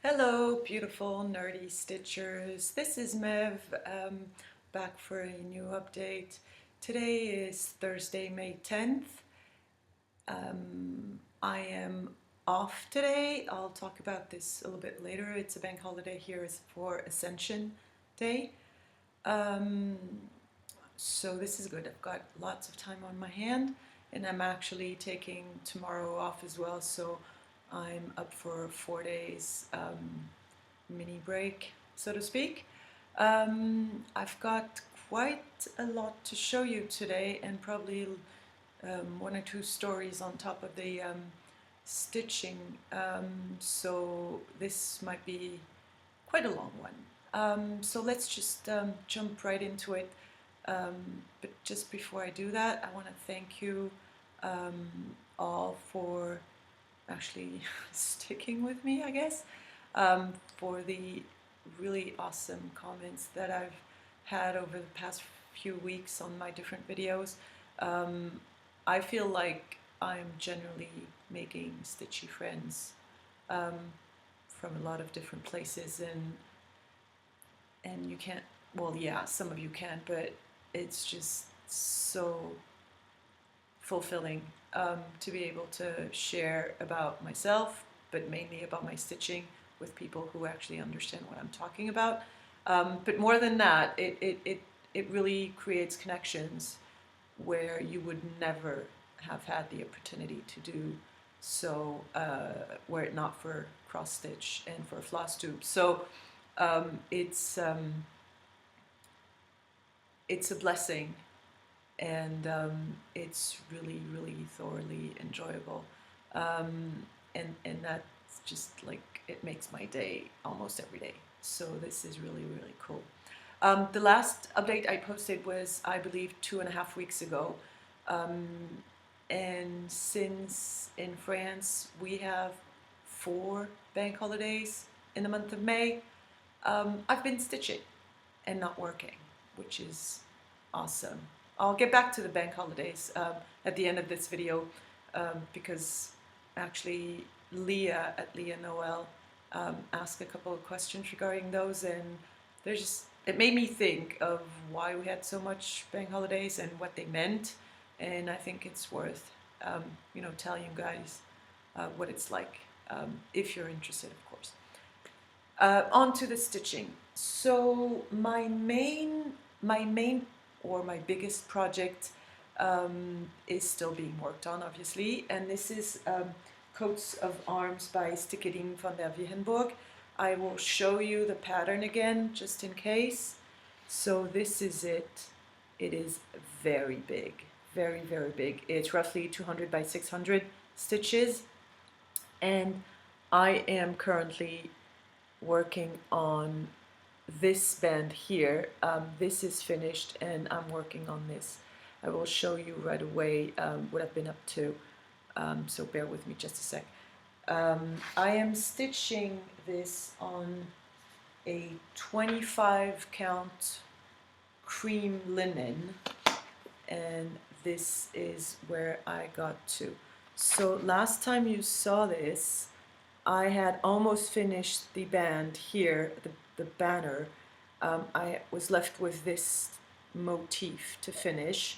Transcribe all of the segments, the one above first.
Hello, beautiful nerdy stitchers. This is Mev, back for a new update. Today is Thursday, May 10th. I am off today. I'll talk about this a little bit later. It's a bank holiday here for Ascension Day. So this is good. I've got lots of time on my hand, and I'm actually taking tomorrow off as well, so I'm up for 4 days mini break, so to speak. I've got quite a lot to show you today, and probably one or two stories on top of the stitching, so this might be quite a long one. So let's just jump right into it. But just before I do that, I want to thank you all for actually sticking with me, I guess, for the really awesome comments that I've had over the past few weeks on my different videos. I feel like I'm generally making stitchy friends from a lot of different places, and you can't, well, yeah, some of you can, but it's just so fulfilling to be able to share about myself, but mainly about my stitching, with people who actually understand what I'm talking about. But more than that, it really creates connections where you would never have had the opportunity to do so were it not for cross stitch and for flosstube. So it's a blessing, and it's really, really thoroughly enjoyable, and that's just like, it makes my day almost every day. So this is really, really cool. The last update I posted was, I believe, 2.5 weeks ago, and since in France we have 4 bank holidays in the month of May, I've been stitching and not working, which is awesome. I'll get back to the bank holidays at the end of this video, because actually Leah at Jean Le Moal asked a couple of questions regarding those, and it made me think of why we had so much bank holidays and what they meant, and I think it's worth telling you guys what it's like, if you're interested, of course. On to the stitching. So my biggest project is still being worked on, obviously, and this is Coats of Arms by Sticketing van der Wegenburg. I will show you the pattern again, just in case. So this is it. It is very big, very, very big. It's roughly 200 by 600 stitches, and I am currently working on this band here. This is finished, and I'm working on this. I will show you right away what I've been up to, so bear with me just a sec. I am stitching this on a 25 count cream linen, and this is where I got to. So last time you saw this, I had almost finished the band here, the banner. I was left with this motif to finish,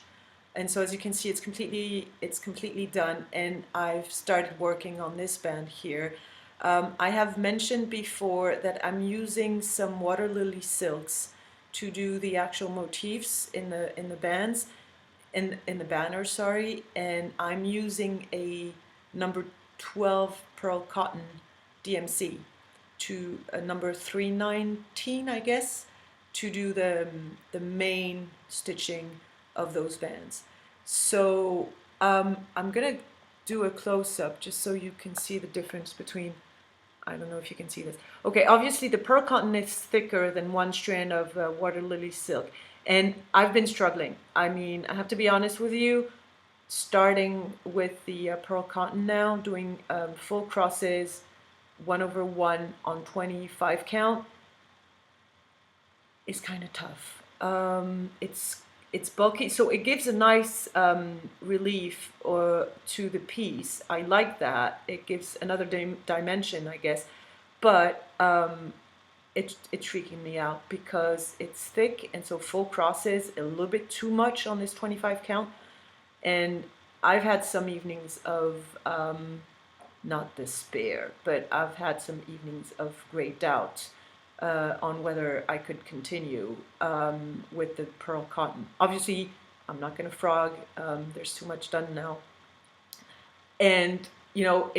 and so as you can see, it's completely done, and I've started working on this band here. I have mentioned before that I'm using some water lily silks to do the actual motifs in the bands, in the banner, sorry, and I'm using a number 12 pearl cotton DMC to a number 319, I guess, to do the main stitching of those bands. So I'm gonna do a close-up just so you can see the difference between, I don't know if you can see this. Okay, obviously the pearl cotton is thicker than one strand of water lily silk, and I've been struggling. I mean, I have to be honest with you, starting with the pearl cotton now, doing full crosses, 1/1 on 25 count, is kind of tough. It's bulky, so it gives a nice relief to the piece. I like that. It gives another dimension, I guess. but it's freaking me out because it's thick, and so full crosses a little bit too much on this 25 count. And I've had some evenings of not despair, but I've had some evenings of great doubt on whether I could continue with the pearl cotton. Obviously, I'm not going to frog. There's too much done now. And, you know,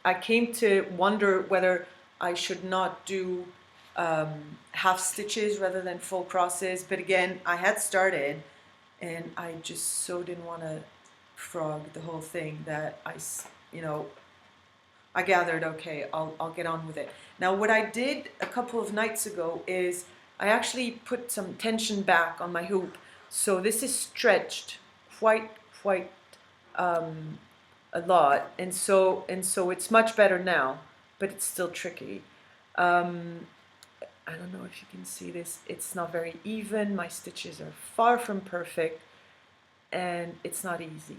I came to wonder whether I should not do half stitches rather than full crosses. But again, I had started, and I just so didn't want to frog the whole thing that I gathered, okay, I'll get on with it. Now, what I did a couple of nights ago is I actually put some tension back on my hoop. So this is stretched quite a lot, and so it's much better now, but it's still tricky. I don't know if you can see this. It's not very even. My stitches are far from perfect, and it's not easy.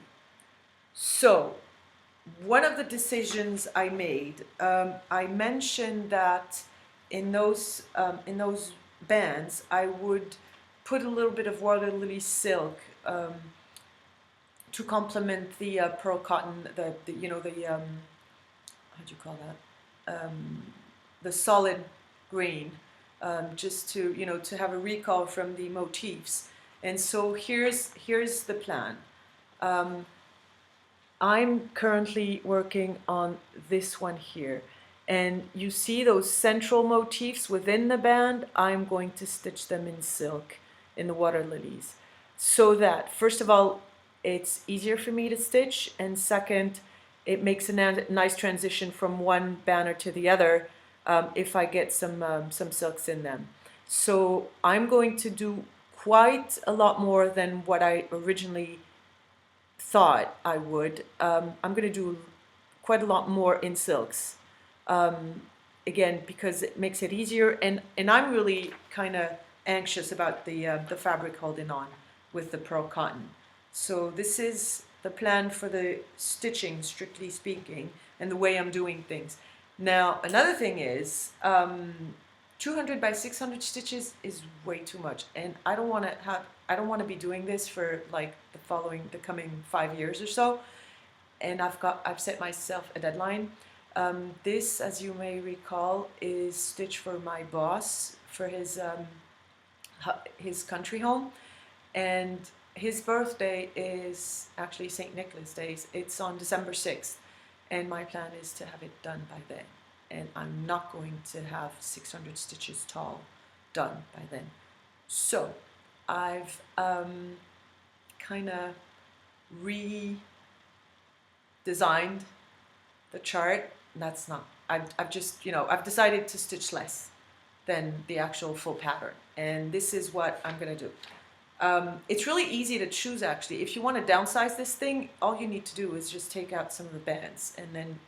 So one of the decisions I made, I mentioned that in those bands, I would put a little bit of water lily silk to complement the pearl cotton, how do you call that? The solid green, just to have a recall from the motifs. And so here's the plan. I'm currently working on this one here, and you see those central motifs within the band. I'm going to stitch them in silk, in the water lilies, so that first of all it's easier for me to stitch, and second, it makes a nice transition from one banner to the other if I get some silks in them. So I'm going to do quite a lot more than what I originally thought I would. I'm going to do quite a lot more in silks, again, because it makes it easier, and I'm really kind of anxious about the fabric holding on with the pearl cotton. So this is the plan for the stitching, strictly speaking, and the way I'm doing things. Now, another thing is 200 by 600 stitches is way too much, and I don't want to be doing this for like the coming 5 years or so. And I've set myself a deadline. This, as you may recall, is stitched for my boss for his country home, and his birthday is actually St. Nicholas Day. It's on December 6th, and my plan is to have it done by then. And I'm not going to have 600 stitches tall done by then. So I've kind of redesigned the chart. That's not, I've just, I've decided to stitch less than the actual full pattern. And this is what I'm going to do. It's really easy to choose, actually. If you want to downsize this thing, all you need to do is just take out some of the bands, and then,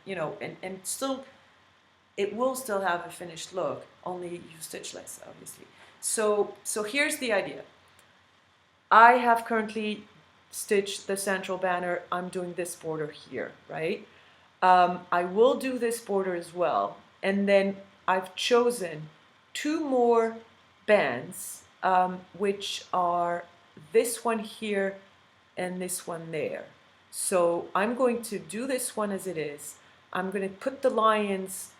and still, it will still have a finished look, only you stitch less, obviously. So here's the idea. I have currently stitched the central banner. I'm doing this border here, right? I will do this border as well, and then I've chosen 2 more bands, which are this one here and this one there. So I'm going to do this one as it is. I'm going to put the lions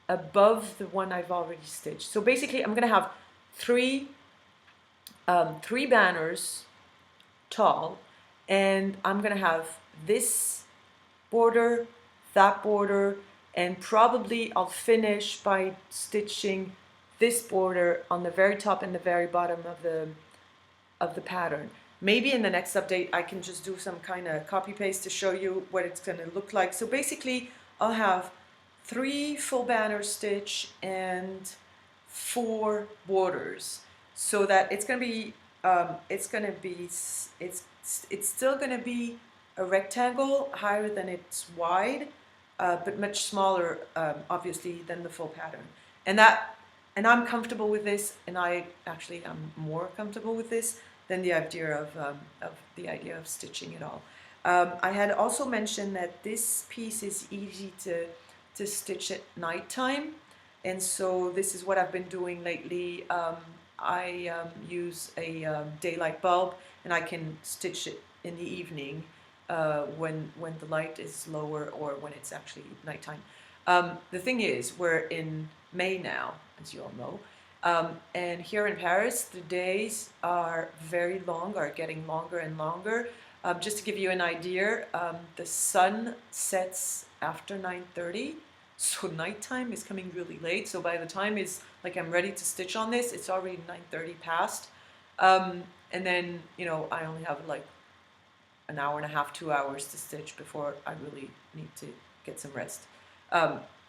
above the one I've already stitched. So basically I'm going to have three banners tall, and I'm going to have this border, that border, and probably I'll finish by stitching this border on the very top and the very bottom of the pattern. Maybe in the next update I can just do some kind of copy paste to show you what it's going to look like. So basically I'll have 3 full banner stitch and 4 borders, so that it's going to be it's still going to be a rectangle higher than it's wide, but much smaller, obviously, than the full pattern. And I'm comfortable with this, and I actually am more comfortable with this than the idea of stitching it all. I had also mentioned that this piece is easy to stitch at nighttime, And so this is what I've been doing lately. I use a daylight bulb, and I can stitch it in the evening when the light is lower or when it's actually nighttime. The thing is, we're in May now, as you all know, and here in Paris, the days are very long, are getting longer and longer. Just to give you an idea, the sun sets after 9:30. So nighttime is coming really late. So by the time it's like I'm ready to stitch on this, it's already 9:30 past. And then, you know, I only have like an hour and a half, 2 hours to stitch before I really need to get some rest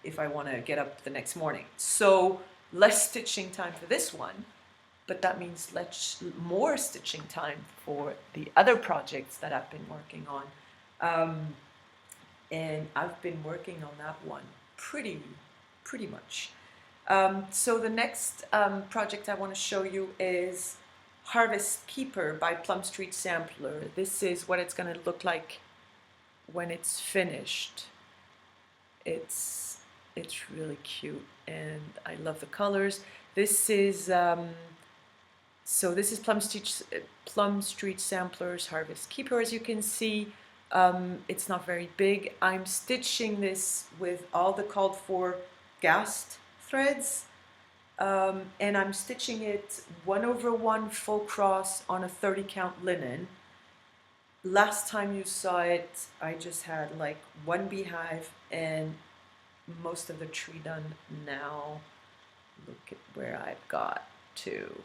if I want to get up the next morning. So less stitching time for this one, but that means more stitching time for the other projects that I've been working on. And I've been working on that one pretty much. So the next project I want to show you is Harvest Keeper by Plum Street Sampler. This is what it's going to look like when it's finished. It's really cute, and I love the colors. This is so this is Plum Street Sampler's Harvest Keeper. As you can see, it's not very big. I'm stitching this with all the called for gast threads, and I'm stitching it 1/1 full cross on a 30 count linen. Last time you saw it, I just had like one beehive and most of the tree done. Now look at where I've got to.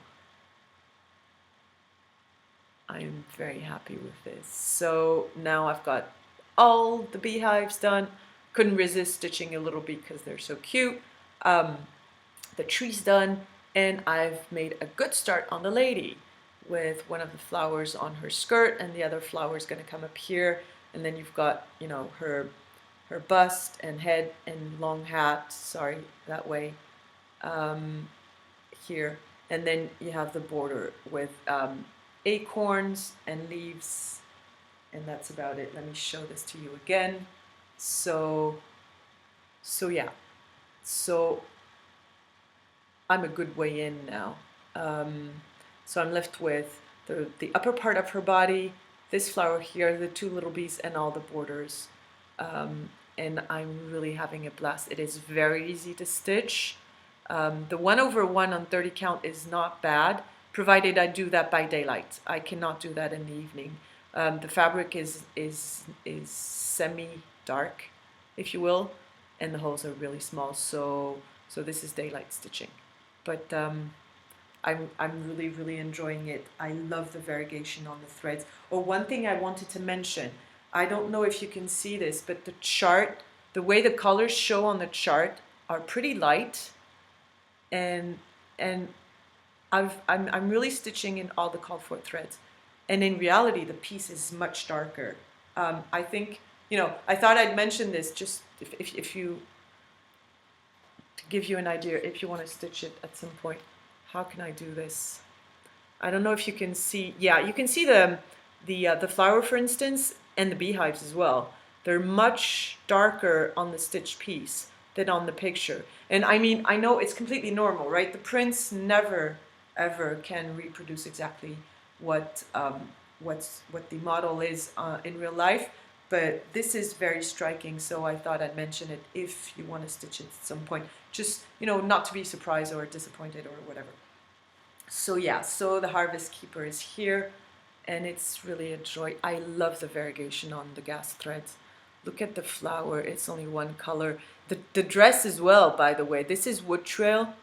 I'm very happy with this. So now I've got all the beehives done. Couldn't resist stitching a little bit because they're so cute. The tree's done, and I've made a good start on the lady with one of the flowers on her skirt, and the other flower is going to come up here. And then you've got, you know, her bust and head and long hat. Sorry, that way. Here, and then you have the border with acorns and leaves, and that's about it. Let me show this to you again. So yeah, so I'm a good way in now. So I'm left with the upper part of her body, this flower here, the two little bees, and all the borders. And I'm really having a blast. It is very easy to stitch. The 1/1 on 30 count is not bad, provided I do that by daylight. I cannot do that in the evening. The fabric is semi-dark, if you will, and the holes are really small. So this is daylight stitching. But I'm really enjoying it. I love the variegation on the threads. Oh, one thing I wanted to mention. I don't know if you can see this, but the chart, the way the colors show on the chart are pretty light, and I'm really stitching in all the called for threads, and in reality the piece is much darker. I think, you know, I thought I'd mention this just if you, to give you an idea, if you want to stitch it at some point. How can I do this? I don't know if you can see. Yeah, you can see the flower, for instance, and the beehives as well. They're much darker on the stitched piece than on the picture. And I mean, I know it's completely normal, right? The prints never ever can reproduce exactly what the model is in real life, but this is very striking, so I thought I'd mention it if you want to stitch it at some point. Just, you know, not to be surprised or disappointed or whatever. So yeah, so the Harvest Keeper is here, and it's really a joy. I love the variegation on the gas threads. Look at the flower, it's only one color. The dress as well, by the way. This is Wood Trail,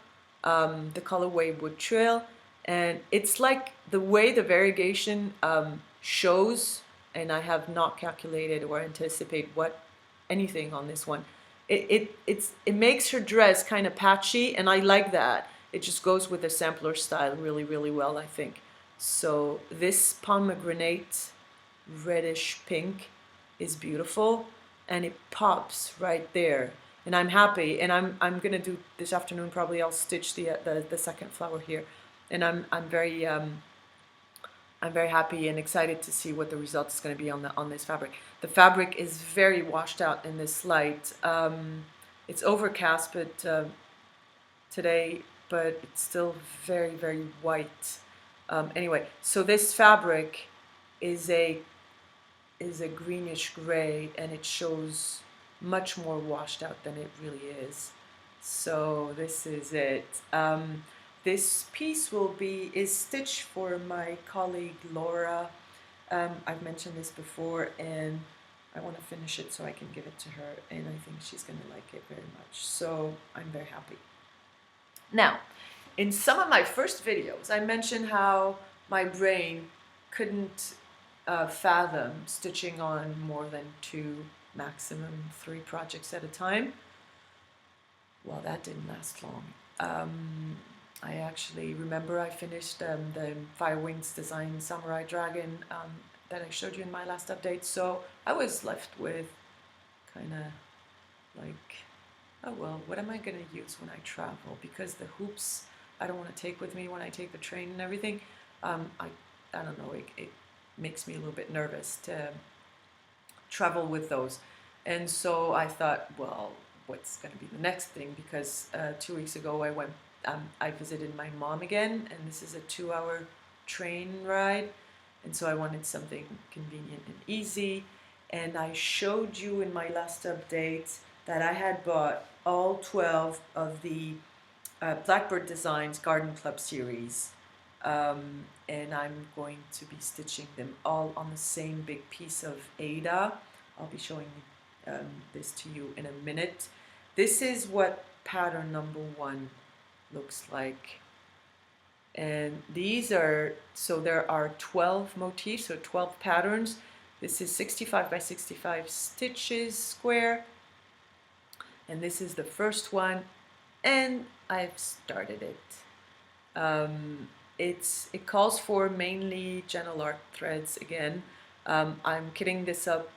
the colorway Wood Trail, and it's like the way the variegation shows, and I have not calculated or anticipate anything on this one. It makes her dress kind of patchy, and I like that. It just goes with the sampler style really well, I think. So this pomegranate reddish pink is beautiful, and it pops right there, and I'm happy. And I'm gonna do this afternoon, probably I'll stitch the second flower here, and I'm very happy and excited to see what the result is going to be on this fabric. The fabric is very washed out in this light. It's overcast, but today, but it's still very, very white. Anyway, so this fabric is a greenish gray, and it shows much more washed out than it really is. So this is it. This piece is stitched for my colleague Laura. I've mentioned this before, and I want to finish it so I can give it to her, and I think she's going to like it very much. So I'm very happy. Now, in some of my first videos, I mentioned how my brain couldn't fathom stitching on more than 2, maximum 3 projects at a time. Well, that didn't last long. I actually remember I finished the Fire Wings design Samurai Dragon that I showed you in my last update, so I was left with kind of like, oh well, what am I going to use when I travel? Because the hoops I don't want to take with me when I take the train and everything. I don't know, it makes me a little bit nervous to travel with those. And so I thought, well, what's going to be the next thing? Because 2 weeks ago I visited my mom again, and this is a 2-hour train ride, and so I wanted something convenient and easy. And I showed you in my last update that I had bought all 12 of the Blackbird Designs Garden Club series, and I'm going to be stitching them all on the same big piece of Aida. I'll be showing this to you in a minute. This is what pattern number 1 looks like, and these are, so there are 12 motifs, so 12 patterns. This is 65 by 65 stitches square, and this is the first one, and I've started it. It calls for mainly Gentle Art threads again. I'm kitting this up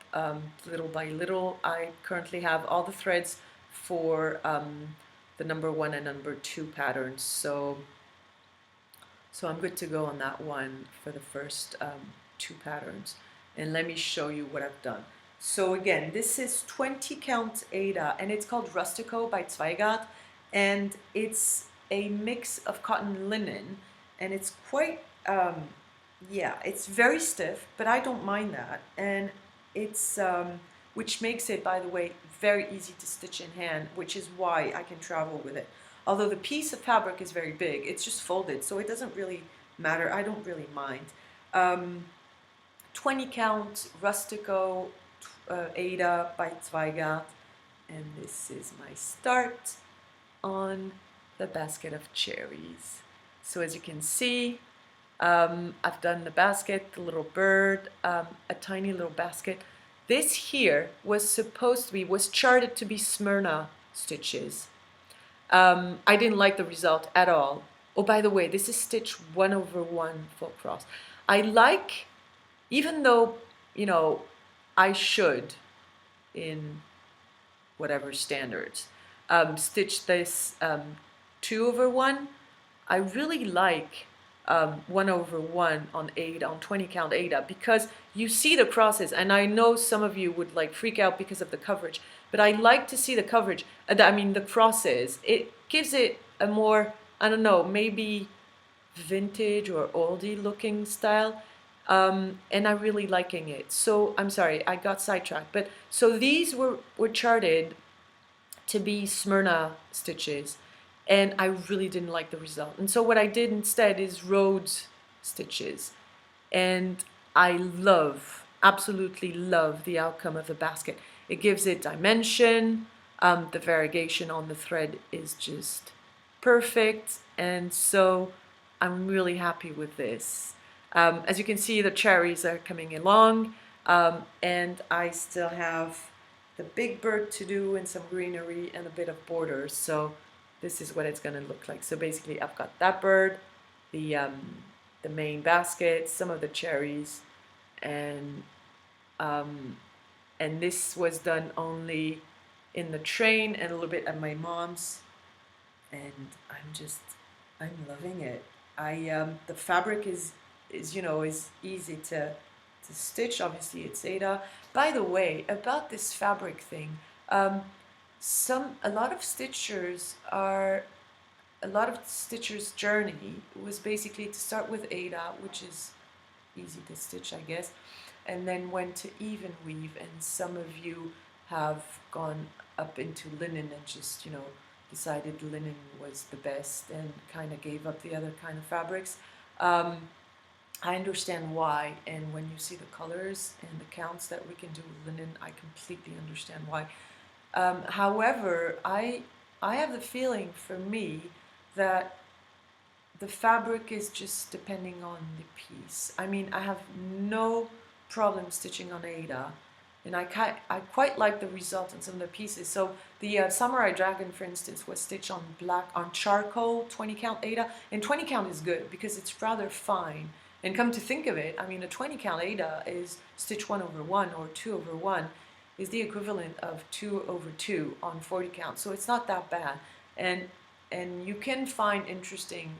little by little. I currently have all the threads for the number 1 and number 2 patterns, so I'm good to go on that one for the first 2 patterns. And let me show you what I've done. So again, this is 20 count Aida, and it's called Rustico by Zweigart, and it's a mix of cotton linen, and it's quite yeah, it's very stiff, but I don't mind that, and it's which makes it, by the way, very easy to stitch in hand, which is why I can travel with it. Although the piece of fabric is very big, it's just folded, so it doesn't really matter. I don't really mind. 20 count Rustico Aida by Zweigart, and this is my start on the basket of cherries. So as you can see, I've done the basket, the little bird, a tiny little basket. This here was charted to be Smyrna stitches. I didn't like the result at all. Oh, by the way, this is stitch 1/1 full cross. I like, even though, you know, I should, in whatever standards, stitch this 2/1, I really like 1/1 on Aida, on 20 count Aida, because you see the crosses, and I know some of you would like freak out because of the coverage, but I like to see the coverage, the crosses. It gives it a more, I don't know, maybe vintage or oldie looking style, and I'm really liking it. So I'm sorry, I got sidetracked, but so these were charted to be Smyrna stitches, and I really didn't like the result. And so what I did instead is Rhodes stitches, and I absolutely love the outcome of the basket. It gives it dimension, the variegation on the thread is just perfect, and so I'm really happy with this. As you can see, the cherries are coming along, and I still have the big bird to do and some greenery and a bit of border, so this is what it's going to look like. So basically I've got that bird, the main basket, some of the cherries, and this was done only in the train and a little bit at my mom's, and I'm loving it. The fabric is easy to stitch. Obviously it's Aida. By the way, about this fabric thing, a lot of stitchers are a lot of stitchers' journey was basically to start with Aida, which is easy to stitch, I guess, and then went to even weave, and some of you have gone up into linen and just, you know, decided linen was the best and kind of gave up the other kind of fabrics. I understand why, and when you see the colors and the counts that we can do with linen, I completely understand why. However, I have the feeling, for me, that the fabric is just depending on the piece. I mean, I have no problem stitching on Aida, and I quite like the result in some of the pieces. So the Samurai Dragon, for instance, was stitched on charcoal 20 count Aida, and 20 count is good because it's rather fine. And come to think of it, I mean, a 20 count Aida is stitch 1/1 or 2/1 is the equivalent of 2/2 on 40 count. So it's not that bad, and you can find interesting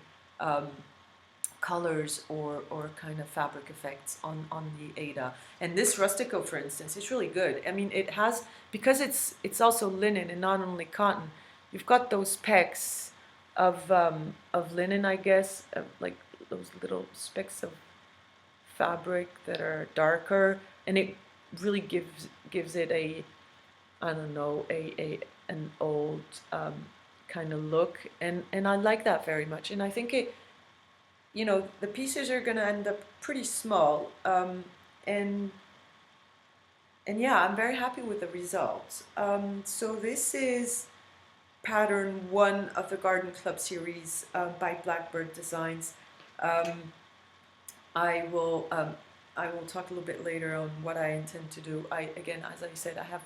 colors or kind of fabric effects on the Aida. And this Rustico, for instance, is really good. I mean, it has, because it's also linen and not only cotton, you've got those specks of linen, I guess, like those little specks of fabric that are darker, and it really gives it a, I don't know, an old kind of look, and I like that very much. And I think it, you know, the pieces are going to end up pretty small, and yeah, I'm very happy with the results. So this is pattern 1 of the Garden Club series by Blackbird Designs. I will talk a little bit later on what I intend to do. Again, as I said, I have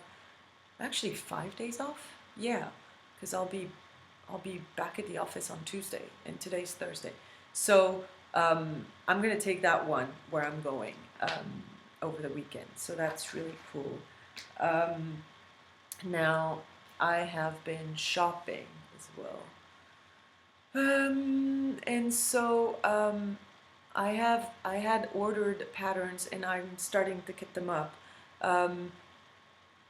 actually 5 days off. Yeah, because I'll be back at the office on Tuesday, and today's Thursday. So I'm going to take that one where I'm going over the weekend. So that's really cool. Now, I have been shopping as well. And so I had ordered patterns, and I'm starting to kit them up.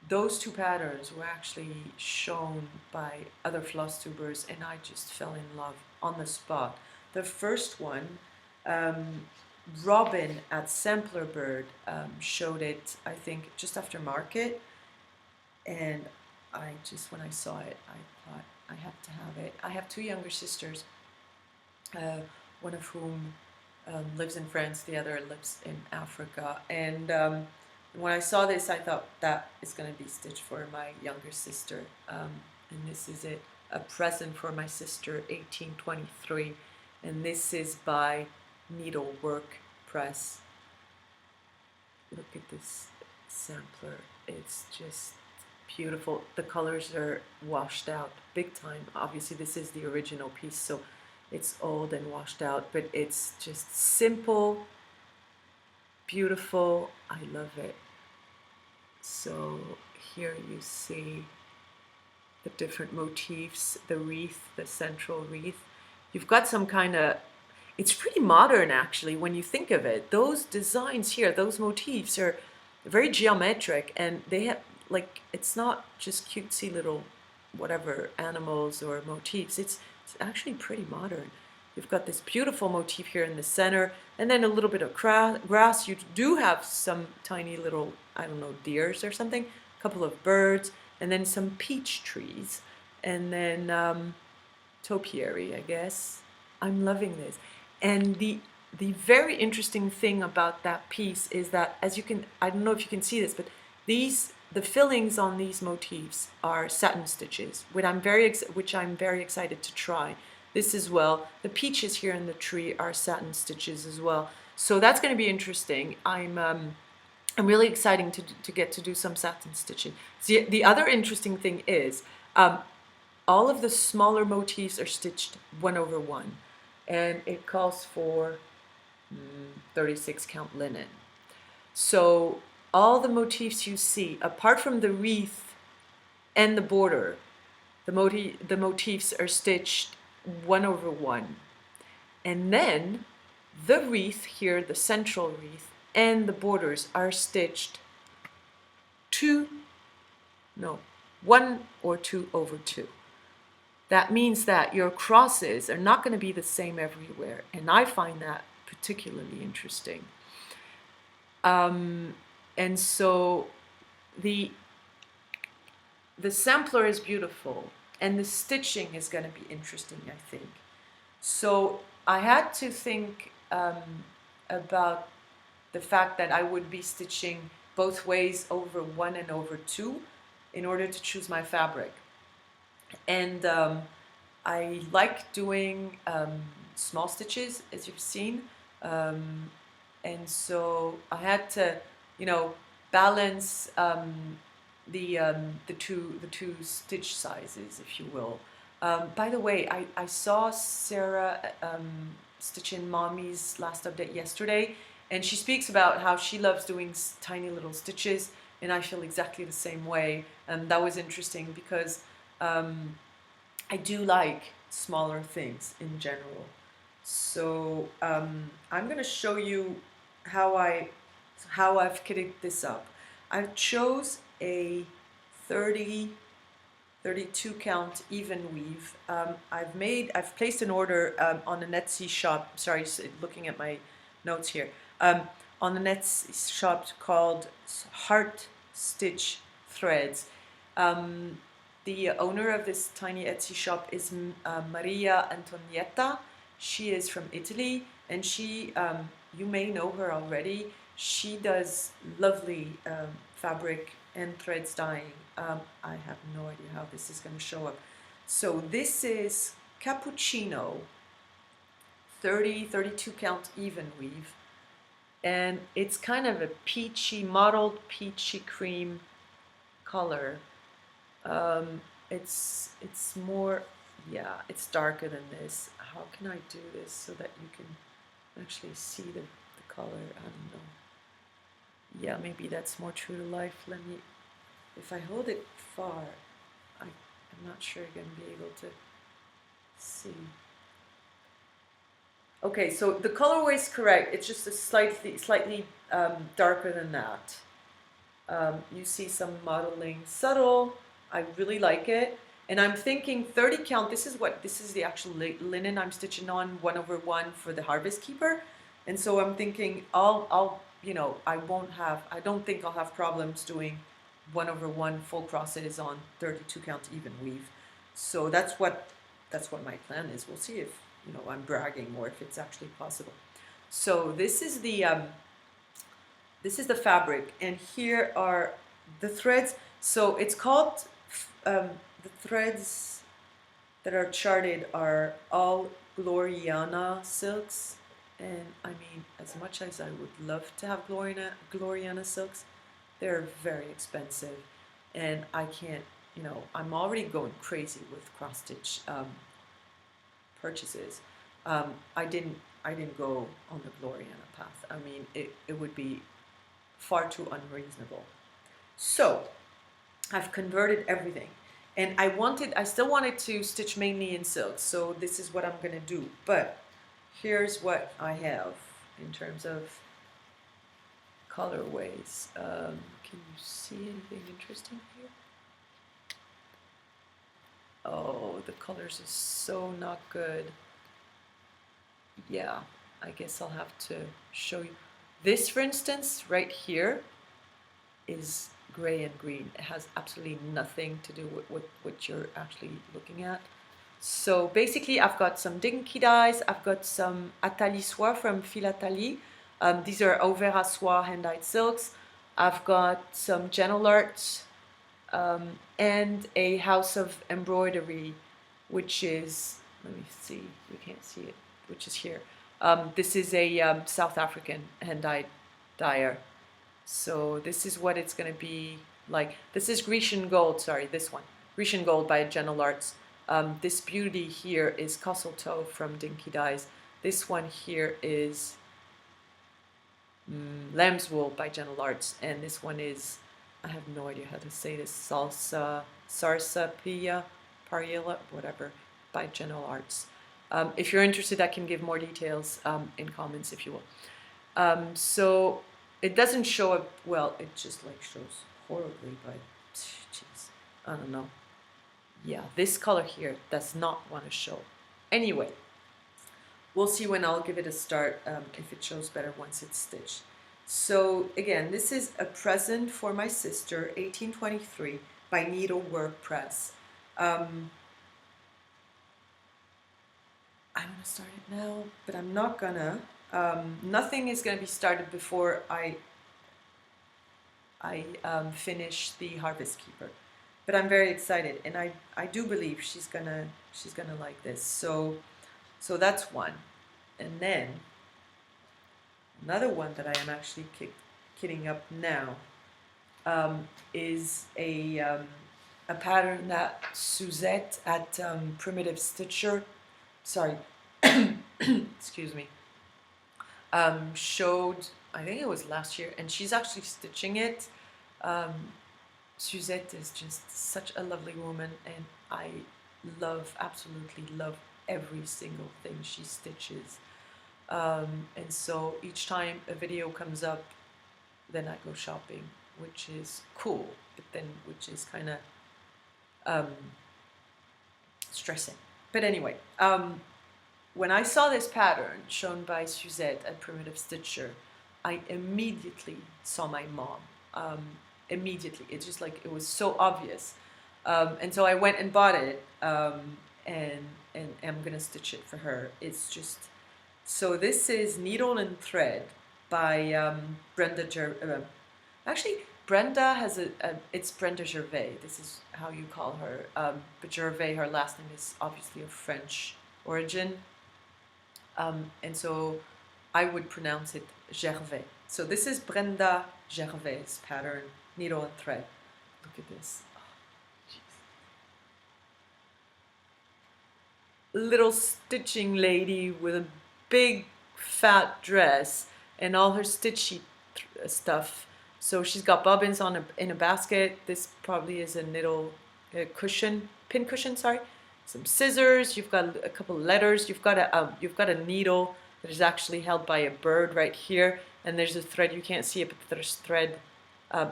Those 2 patterns were actually shown by other floss tubers, and I just fell in love on the spot. The first one, Robin at Samplerbird showed it, I think, just after market, and I just, when I saw it, I thought I have to have it. I have 2 younger sisters, one of whom lives in France, the other lives in Africa, and when I saw this, I thought that is going to be stitched for my younger sister, and this is it, a present for my sister, 1823, and this is by Needlework Press. Look at this sampler, it's just beautiful. The colors are washed out big time. Obviously this is the original piece, so it's old and washed out, but it's just simple, beautiful. I love it. So here you see the different motifs, the wreath, the central wreath. You've got some kind of, it's pretty modern actually when you think of it. Those designs here, those motifs are very geometric, and they have, like, it's not just cutesy little whatever animals or motifs. It's actually pretty modern. You've got this beautiful motif here in the center, and then a little bit of grass. You do have some tiny little, I don't know, deers or something, a couple of birds, and then some peach trees, and then topiary, I guess. I'm loving this. And the very interesting thing about that piece is that, as you can, I don't know if you can see this, but the fillings on these motifs are satin stitches, which I'm very excited to try. This as well. The peaches here in the tree are satin stitches as well. So that's going to be interesting. I'm really excited to get to do some satin stitching. See, the other interesting thing is all of the smaller motifs are stitched 1/1, and it calls for 36 count linen. So all the motifs you see, apart from the wreath and the border, the motifs are stitched 1/1, and then the wreath here, the central wreath, and the borders are stitched 1 or 2/2. that means that your crosses are not going to be the same everywhere, and I find that particularly interesting. And so the sampler is beautiful, and the stitching is going to be interesting, I think. So I had to think about the fact that I would be stitching both ways over 1 and over 2 in order to choose my fabric. And I like doing small stitches, as you've seen, and so I had to, you know, balance the two stitch sizes, if you will. By the way, I saw Sarah stitching Mommy's last update yesterday, and she speaks about how she loves doing tiny little stitches, and I feel exactly the same way. And that was interesting because I do like smaller things in general. So I'm going to show you how I've kitted this up. I chose a 32 count even weave. I've placed an order on an Etsy shop. Sorry, looking at my notes here. On an Etsy shop called Heart Stitch Threads. The owner of this tiny Etsy shop is Maria Antonietta. She is from Italy, and she, you may know her already. She does lovely fabric and threads dyeing. I have no idea how this is going to show up. So this is Cappuccino 32 count even weave, and it's kind of a peachy, mottled peachy cream color. It's more, yeah, it's darker than this. How can I do this so that you can actually see the color? I don't know. Yeah, maybe that's more true to life. Let me, if I hold it far, I'm not sure you're going to be able to see. Okay, so the colorway is correct. It's just a slightly darker than that. You see some modeling, subtle. I really like it, and I'm thinking 30 count. This is the actual linen I'm stitching on 1/1 for the Harvest Keeper, and so I'm thinking I'll you know, I don't think I'll have problems doing 1/1 full crosses on 32 count even weave. So that's what my plan is. We'll see if, you know, I'm bragging or if it's actually possible. So this is the fabric, and here are the threads. So it's called the threads that are charted are all Gloriana silks, and I mean, as much as I would love to have Gloriana silks, they're very expensive, and I can't, you know, I'm already going crazy with cross stitch purchases. I didn't go on the Gloriana path. I mean, it would be far too unreasonable. So I've converted everything, and I still wanted to stitch mainly in silk, so this is what I'm gonna do. But here's what I have in terms of colorways. Can you see anything interesting here? Oh, the colors are so not good. Yeah, I guess I'll have to show you. This, for instance, right here is gray and green. It has absolutely nothing to do with what you're actually looking at. So basically, I've got some dinky dyes. I've got some Atali soie from Philatali. These are Auvera soie hand-dyed silks. I've got some Gentle Arts and a House of Embroidery, which is, let me see, we can't see it, which is here. This is a South African hand-dyed dyer. So this is what it's going to be like. This is Grecian Gold, sorry, this one. Grecian Gold by Gentle Arts. This beauty here is Castle Toe from Dinky Dyes. This one here is Lamb's Wool by Gentle Arts. And this one is, I have no idea how to say this, Sarsaparilla, whatever, by Gentle Arts. If you're interested, I can give more details in comments, if you will. So it doesn't show up well. It just like shows horribly, but jeez, I don't know. yeah, this color here does not want to show. Anyway, we'll see when I'll give it a start, if it shows better once it's stitched. So again, this is a present for my sister, 1823, by Needlework Press. I'm gonna start it now, but I'm not gonna. Nothing is gonna be started before I finish the Harvest Keeper. But I'm very excited, and I do believe she's gonna like this. So that's one, and then another one that I am actually kitting up now is a pattern that Suzette at Primitive Stitcher, sorry, excuse me, showed, I think it was last year, and she's actually stitching it. Suzette is just such a lovely woman, and I absolutely love every single thing she stitches. And so each time a video comes up, then I go shopping, which is cool, but then which is kind of stressing. But anyway, when I saw this pattern shown by Suzette at Primitive Stitcher, I immediately saw my mom. Immediately, it's just like it was so obvious, and so I went and bought it, and I'm gonna stitch it for her. It's just so. This is Needle and Thread by Brenda. Actually, Brenda has it's Brenda Gervais. This is how you call her. But Gervais, her last name is obviously of French origin, and so I would pronounce it Gervais. So this is Brenda Gervais' pattern, Needle and Thread. Look at this. Oh, little stitching lady with a big fat dress and all her stitchy stuff. So she's got bobbins in a basket. This probably is a pin cushion, sorry. Some scissors. You've got a couple of letters. You've got a needle that is actually held by a bird right here, and there's a thread. You can't see it, but there's thread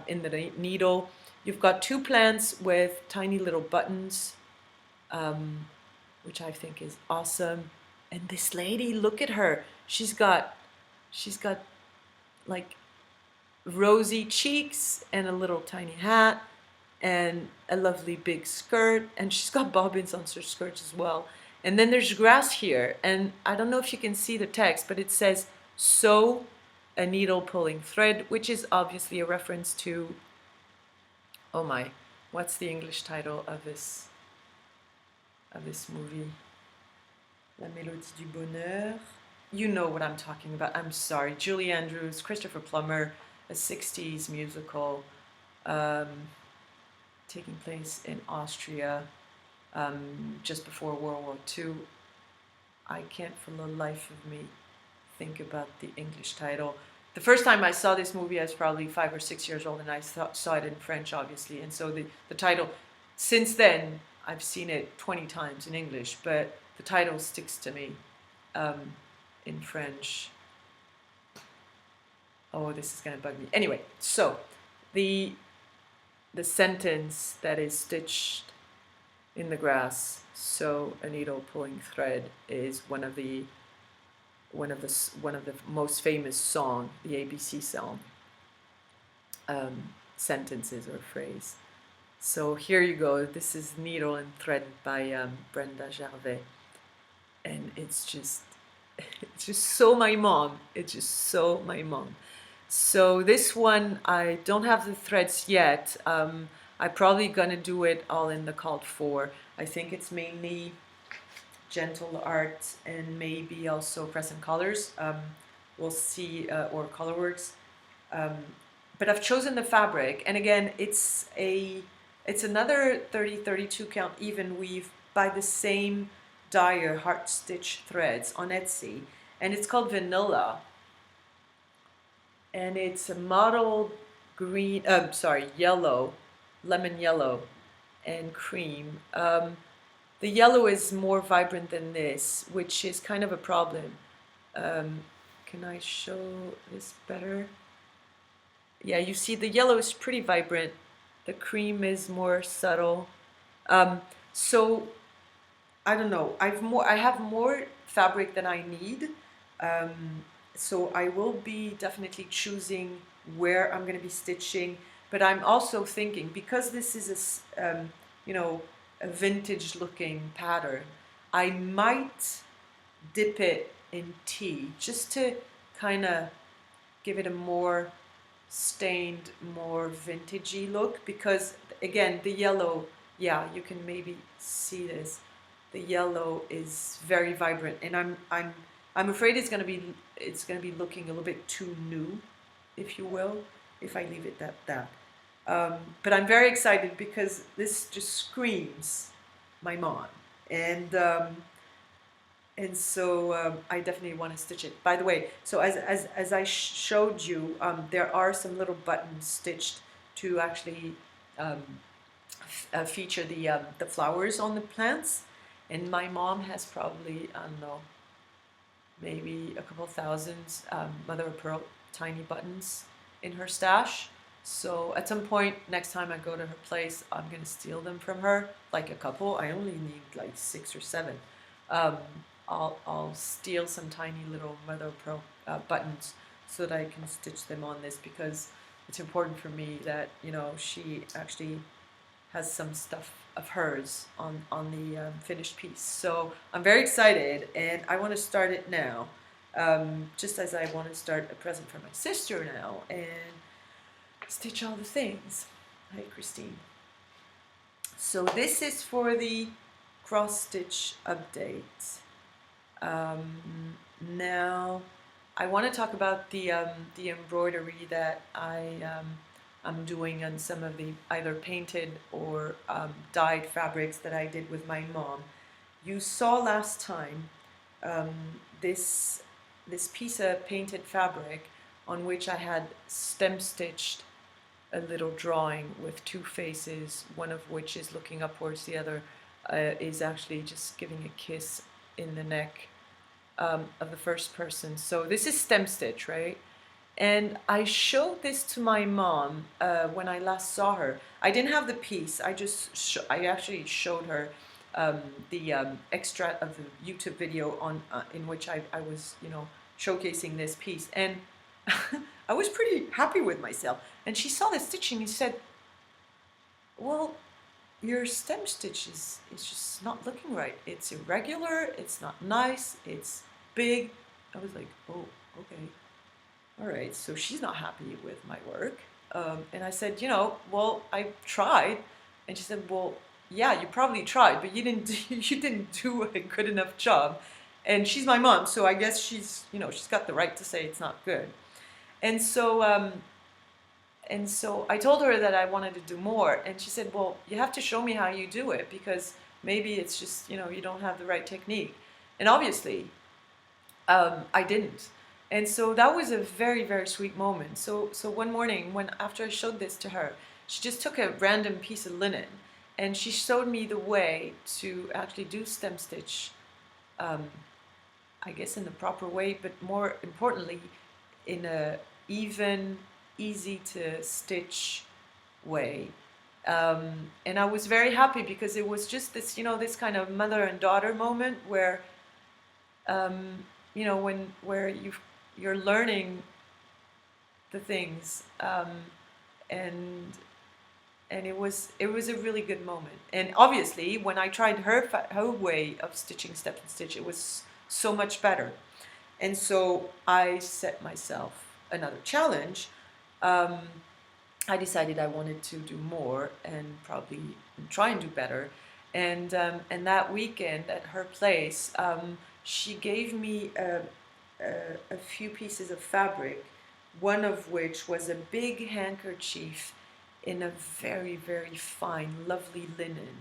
in the needle. You've got two plants with tiny little buttons, which I think is awesome. And this lady, look at her. She's got like rosy cheeks and a little tiny hat and a lovely big skirt, and she's got bobbins on her skirt as well. And then there's grass here, and I don't know if you can see the text, but it says sew a needle pulling thread, which is obviously a reference to, oh my, what's the English title of this movie? La Mélodie du Bonheur. You know what I'm talking about. I'm sorry. Julie Andrews, Christopher Plummer, a 60s musical taking place in Austria just before World War II. I can't for the life of me think about the English title. The first time I saw this movie, I was probably 5 or 6 years old, and I saw it in French, obviously. And so the title, since then, I've seen it 20 times in English, but the title sticks to me in French. Oh, this is going to bug me. Anyway, so the sentence that is stitched in the grass, sew a needle pulling thread, is one of the most famous song, the ABC song, sentences or phrase. So here you go. This is Needle and Thread by Brenda Gervais, and it's just so my mom. It's just so my mom. So this one, I don't have the threads yet. I'm probably gonna do it all in the called for. I think it's mainly gentle art and maybe also crescent colors. We'll see, or colorworks. But I've chosen the fabric, and again, it's another 30-32 count even weave by the same dyer heart stitch threads on Etsy, and it's called Vanilla. And it's a mottled green, yellow, lemon yellow, and cream. The yellow is more vibrant than this, which is kind of a problem. Can I show this better? Yeah, you see the yellow is pretty vibrant. The cream is more subtle. So I don't know. I have more fabric than I need. So I will be definitely choosing where I'm going to be stitching. But I'm also thinking, because this is you know, a vintage looking pattern, I might dip it in tea just to kind of give it a more stained, more vintagey look, because again, the yellow, yeah, you can maybe see this. The yellow is very vibrant, and I'm afraid it's gonna be looking a little bit too new, if you will, if I leave it at that. But I'm very excited because this just screams my mom, and I definitely want to stitch it. By the way, so as I showed you, there are some little buttons stitched to actually um, feature the flowers on the plants. And my mom has probably, I don't know, maybe a couple thousand mother of pearl tiny buttons in her stash. So at some point next time I go to her place, I'm gonna steal them from her, like a couple. I only need like 6 or 7. I'll steal some tiny little mother of pearl buttons so that I can stitch them on this, because it's important for me that, you know, she actually has some stuff of hers on the finished piece. So I'm very excited, and I want to start it now, just as I want to start a present for my sister now and stitch all the things. Hi, Christine. So this is for the cross stitch update. Now I want to talk about the embroidery that I'm doing on some of the either painted or dyed fabrics that I did with my mom. You saw last time this piece of painted fabric on which I had stem stitched a little drawing with 2 faces, one of which is looking upwards, the other is actually just giving a kiss in the neck of the first person. So this is stem stitch, right? And I showed this to my mom when I last saw her. I didn't have the piece. I actually showed her the extract of the YouTube video on in which I was, you know, showcasing this piece, and I was pretty happy with myself. And she saw the stitching and said, "Well, your stem stitch is just not looking right. It's irregular. It's not nice. It's big." I was like, "Oh, okay." All right, so she's not happy with my work. And I said, you know, well, I tried. And she said, well, yeah, you probably tried, but you didn't do a good enough job. And she's my mom, so I guess she's, you know, she's got the right to say it's not good. And so I told her that I wanted to do more. And she said, well, you have to show me how you do it, because maybe it's just, you know, you don't have the right technique. And obviously, I didn't. And so that was a very, very sweet moment. So one morning, after I showed this to her, she just took a random piece of linen and she showed me the way to actually do stem stitch, I guess in the proper way, but more importantly, in a even, easy to stitch way. And I was very happy because it was just this, you know, this kind of mother and daughter moment where, you know, where you're learning the things, and it was a really good moment. And obviously, when I tried her way of stitching step and stitch, it was so much better. And so I set myself another challenge. I decided I wanted to do more and probably try and do better. And that weekend at her place, she gave me a few pieces of fabric, one of which was a big handkerchief in a very, very fine, lovely linen,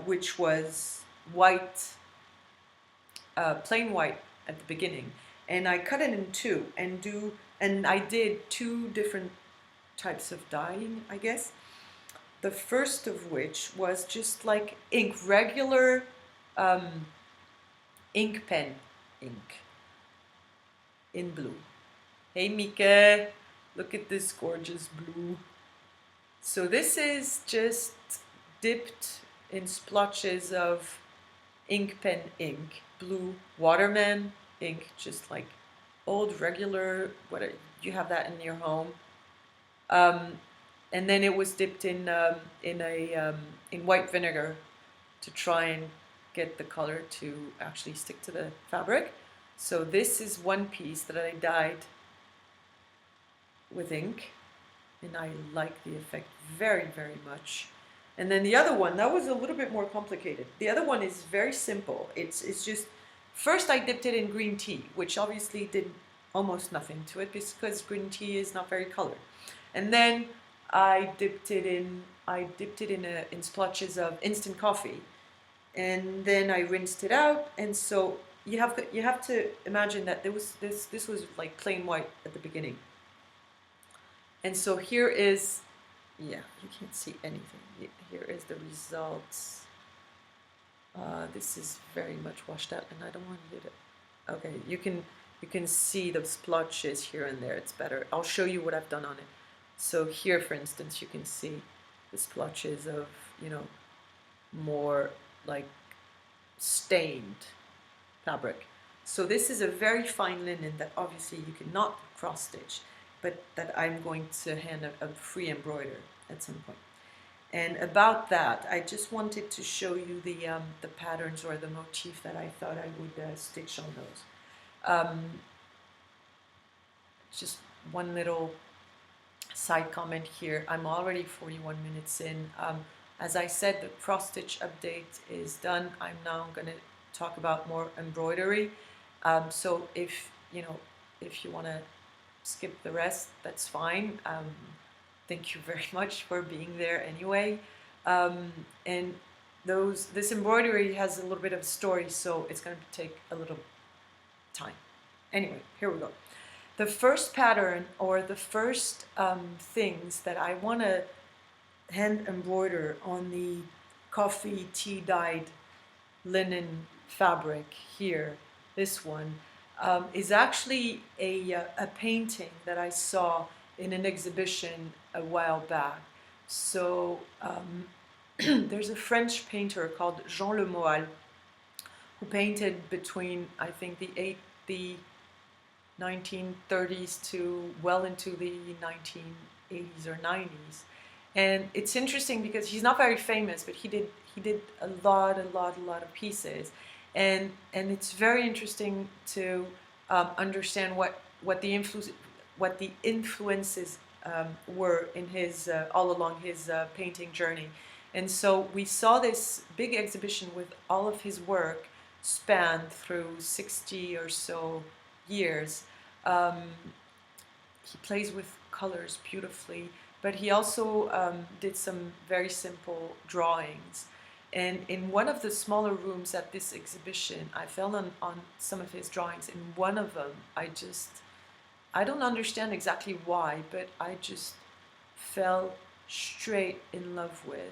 which was white, plain white at the beginning. And I cut it in 2 and I did 2 different types of dyeing, I guess. The first of which was just like ink, regular ink pen ink in blue. Hey Mika, look at this gorgeous blue. So this is just dipped in splotches of ink pen ink, blue waterman ink, just like old regular, what you have that in your home. And then it was dipped in in white vinegar to try and get the color to actually stick to the fabric. So this is one piece that I dyed with ink, and I like the effect very, very much. And then the other one, that was a little bit more complicated. The other one is very simple. It's just, first I dipped it in green tea, which obviously did almost nothing to it because green tea is not very colored. And then I dipped it in in splotches of instant coffee, and then I rinsed it out. And so you have to imagine that this was like plain white at the beginning. And so here is, yeah, you can't see anything. Here is the results. This is very much washed out, and I don't want you to. Okay, you can see the splotches here and there. It's better. I'll show you what I've done on it. So here, for instance, you can see the splotches of, you know, more like stained fabric. So this is a very fine linen that obviously you cannot cross stitch, but that I'm going to hand a free embroider at some point. And about that, I just wanted to show you the patterns or the motif that I thought I would stitch on those. Just one little side comment here. I'm already 41 minutes in. As I said, the cross stitch update is done. I'm now going to talk about more embroidery. So if you want to skip the rest, that's fine. Thank you very much for being there anyway. And this embroidery has a little bit of story, so it's going to take a little time. Anyway, here we go. The first pattern, or the first things that I want to hand embroider on the coffee tea dyed linen fabric here, this one, is actually a painting that I saw in an exhibition a while back. So there's a French painter called Jean Le Moal who painted between, I think, the 1930s to well into the 1980s or 90s. And it's interesting because he's not very famous, but he did a lot of pieces, and it's very interesting to understand what the influences were in his all along his painting journey. And so we saw this big exhibition with all of his work spanned through 60 or so years. He plays with colors beautifully, but he also did some very simple drawings. And in one of the smaller rooms at this exhibition, I fell on some of his drawings. In one of them, I don't understand exactly why, but I just fell straight in love with.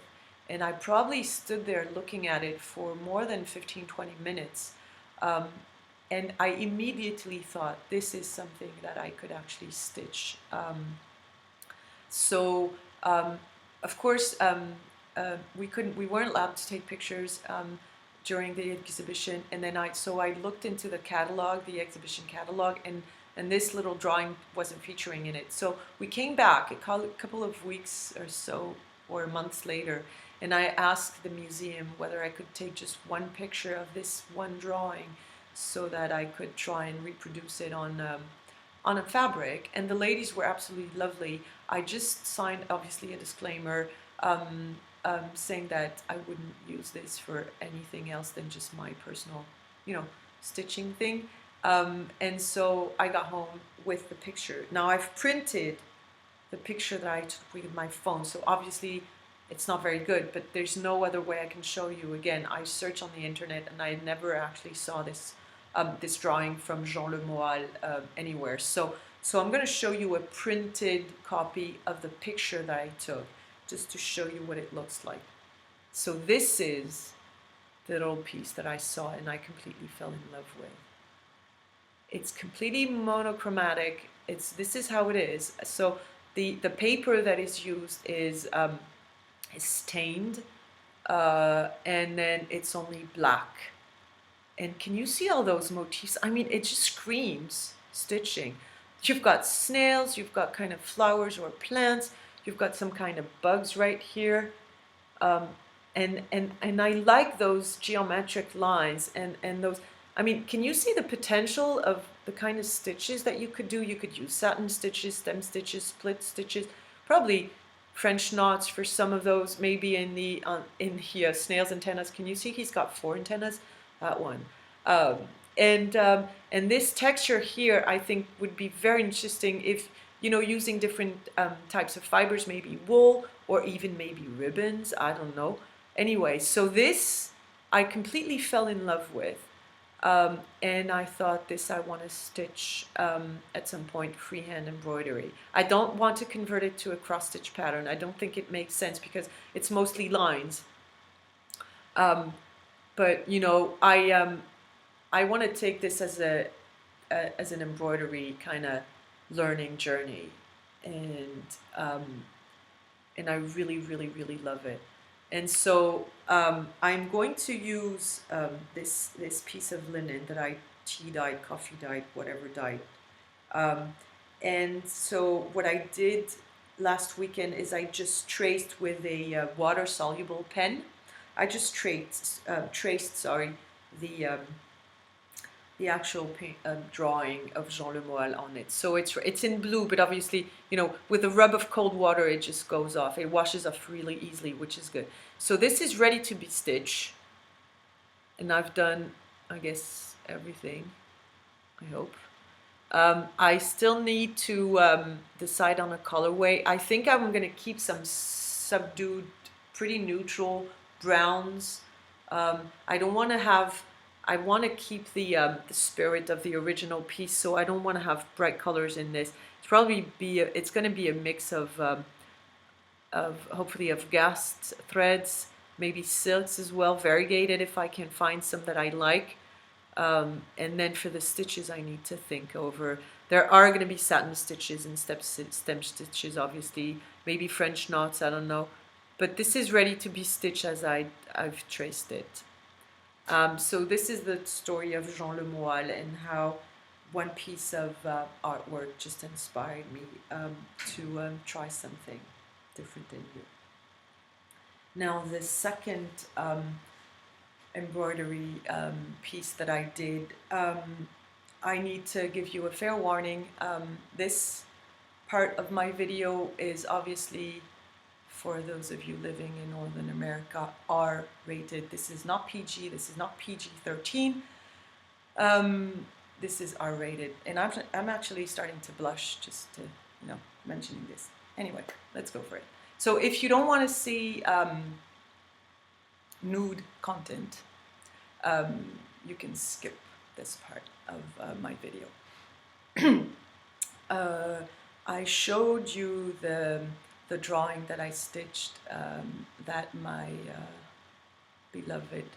And I probably stood there looking at it for more than 15-20 minutes. And I immediately thought, this is something that I could actually stitch. Of course, we weren't allowed to take pictures during the exhibition. And then I looked into the catalog, the exhibition catalog, and this little drawing wasn't featuring in it. So we came back a couple of weeks or so, or months later, and I asked the museum whether I could take just one picture of this one drawing so that I could try and reproduce it on a fabric. And the ladies were absolutely lovely. I just signed, obviously, a disclaimer saying that I wouldn't use this for anything else than just my personal, stitching thing. And so I got home with the picture. Now I've printed the picture that I took with my phone, so obviously it's not very good, but there's no other way I can show you. Again, I searched on the internet and I never actually saw this this drawing from Jean Le Moal anywhere. So I'm going to show you a printed copy of the picture that I took, just to show you what it looks like. So this is the little piece that I saw and I completely fell in love with. It's completely monochromatic. This is how it is. So the paper that is used is stained and then it's only black. And can you see all those motifs? I mean, it just screams stitching. You've got snails, you've got kind of flowers or plants, you've got some kind of bugs right here. And I like those geometric lines and those, I mean, can you see the potential of the kind of stitches that you could do? You could use satin stitches, stem stitches, split stitches, probably French knots for some of those, maybe in the snail's antennas. Can you see he's got 4 antennas? That one. Um, and this texture here, I think, would be very interesting if, you know, using different types of fibers, maybe wool or even maybe ribbons, I don't know. Anyway, so this I completely fell in love with. And I thought this I want to stitch at some point freehand embroidery. I don't want to convert it to a cross stitch pattern. I don't think it makes sense because it's mostly lines. But you know, I want to take this as an embroidery kind of learning journey, and I really, really, really love it. And so I'm going to use this piece of linen that I tea dyed, coffee dyed, whatever dyed. And so what I did last weekend is I just traced with a water-soluble pen. I just traced the actual drawing of Jean Le Moal on it. So it's in blue, but obviously, you know, with a rub of cold water, it just goes off. It washes off really easily, which is good. So this is ready to be stitched. And I've done, I guess, everything, I hope. I still need to decide on a colorway. I think I'm going to keep some subdued, pretty neutral browns. I don't want to have... I want to keep the spirit of the original piece, so I don't want to have bright colors in this. It's probably it's going to be a mix of hopefully of gast threads, maybe silks as well, variegated if I can find some that I like. And then for the stitches, I need to think over. There are going to be satin stitches and stem stitches, obviously, maybe French knots, I don't know. But this is ready to be stitched as I've traced it. So this is the story of Jean Le Moal and how one piece of artwork just inspired me to try something different in here. Now the second embroidery piece that I did, I need to give you a fair warning. This part of my video is obviously, for those of you living in Northern America, R-rated. This is not PG, this is not PG-13. This is R-rated. And I'm actually starting to blush just to, you know, mentioning this. Anyway, let's go for it. So if you don't want to see nude content, you can skip this part of my video. I showed you the drawing that I stitched that my beloved